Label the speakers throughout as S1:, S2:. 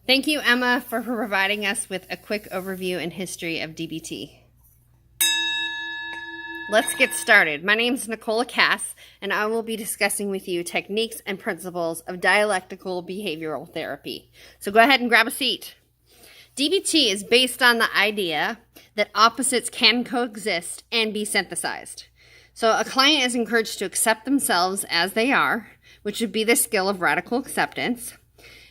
S1: Thank you, Emma, for providing us with a quick overview and history of DBT. Let's get started. My name is Nicola Cass, and I will be discussing with you techniques and principles of dialectical behavioral therapy. So go ahead and grab a seat. DBT is based on the idea that opposites can coexist and be synthesized. So a client is encouraged to accept themselves as they are, which would be the skill of radical acceptance.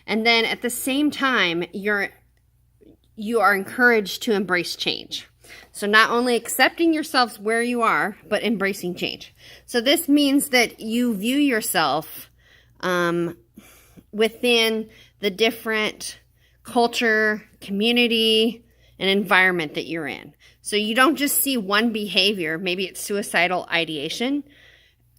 S1: And then at the same time, you are encouraged to embrace change. So not only accepting yourselves where you are, but embracing change. So this means that you view yourself within the different culture, community, and environment that you're in. So you don't just see one behavior, maybe it's suicidal ideation,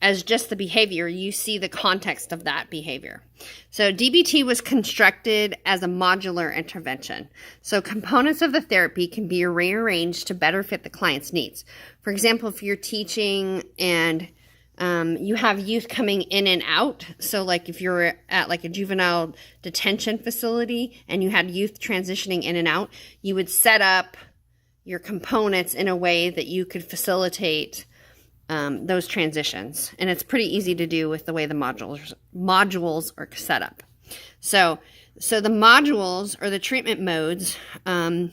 S1: as just the behavior. You see the context of that behavior. So DBT was constructed as a modular intervention. So components of the therapy can be rearranged to better fit the client's needs. For example, if you're teaching and you have youth coming in and out. So like if you're at like a juvenile detention facility and you had youth transitioning in and out, you would set up your components in a way that you could facilitate those transitions. And it's pretty easy to do with the way the modules are set up. So the modules or the treatment modes that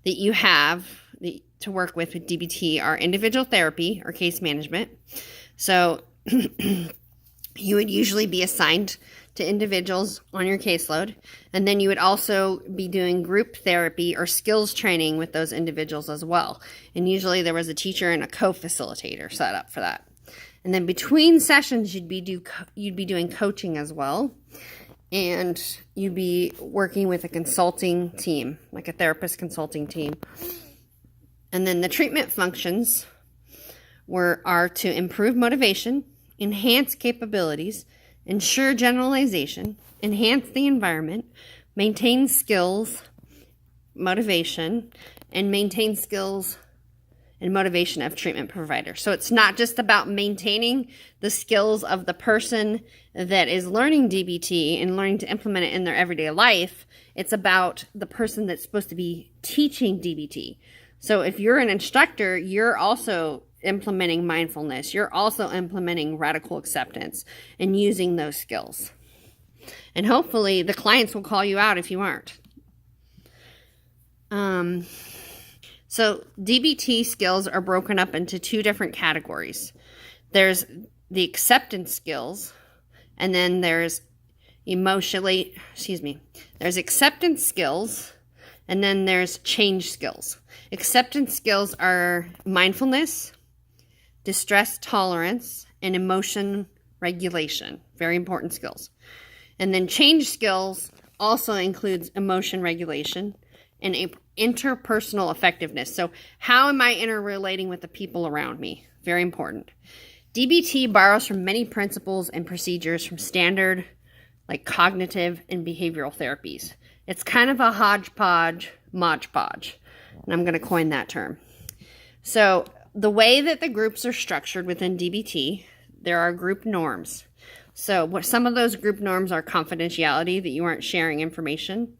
S1: you have to work with DBT are individual therapy or case management. So you would usually be assigned to individuals on your caseload, and then you would also be doing group therapy or skills training with those individuals as well. And usually there was a teacher and a co-facilitator set up for that. And then between sessions, you'd be doing coaching as well, and you'd be working with a consulting team, like a therapist consulting team. And then the treatment functions are to improve motivation, enhance capabilities, ensure generalization, enhance the environment, maintain skills, motivation, and maintain skills and motivation of treatment providers. So it's not just about maintaining the skills of the person that is learning DBT and learning to implement it in their everyday life. It's about the person that's supposed to be teaching DBT. So if you're an instructor, you're also implementing mindfulness. You're also implementing radical acceptance and using those skills. And hopefully the clients will call you out if you aren't. So DBT skills are broken up into two different categories. There's the acceptance skills, and then there's there's acceptance skills, and then there's change skills. Acceptance skills are mindfulness, distress tolerance, and emotion regulation. Very important skills. And then change skills also includes emotion regulation and interpersonal effectiveness. So how am I interrelating with the people around me? Very important. DBT borrows from many principles and procedures from standard like cognitive and behavioral therapies. It's kind of a hodgepodge, modge podge. And I'm going to coin that term. So the way that the groups are structured within DBT, there are group norms. So some of those group norms are confidentiality, that you aren't sharing information,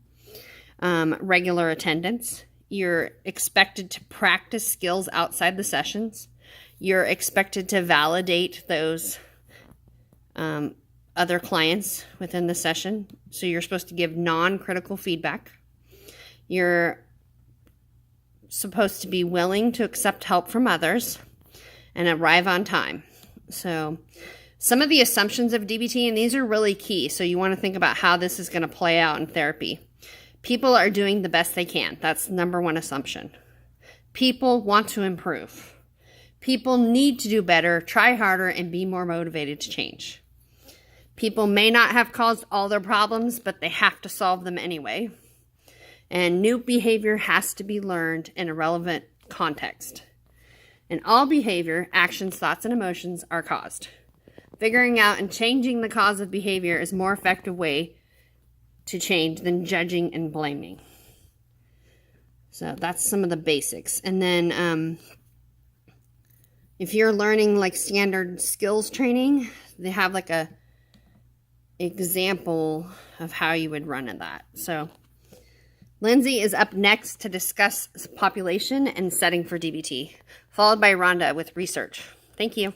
S1: regular attendance. You're expected to practice skills outside the sessions. You're expected to validate those other clients within the session. So you're supposed to give non-critical feedback. You're supposed to be willing to accept help from others and arrive on time. So some of the assumptions of DBT, and these are really key, so you want to think about how this is going to play out in therapy. People are doing the best they can. That's the number one assumption. People want to improve. People need to do better, try harder, and be more motivated to change. People may not have caused all their problems, but they have to solve them anyway. And new behavior has to be learned in a relevant context. And all behavior, actions, thoughts, and emotions are caused. Figuring out and changing the cause of behavior is a more effective way to change than judging and blaming. So that's some of the basics. And then if you're learning like standard skills training, they have like a example of how you would run in that. So Lindsay is up next to discuss population and setting for DBT, followed by Rhonda with research. Thank you.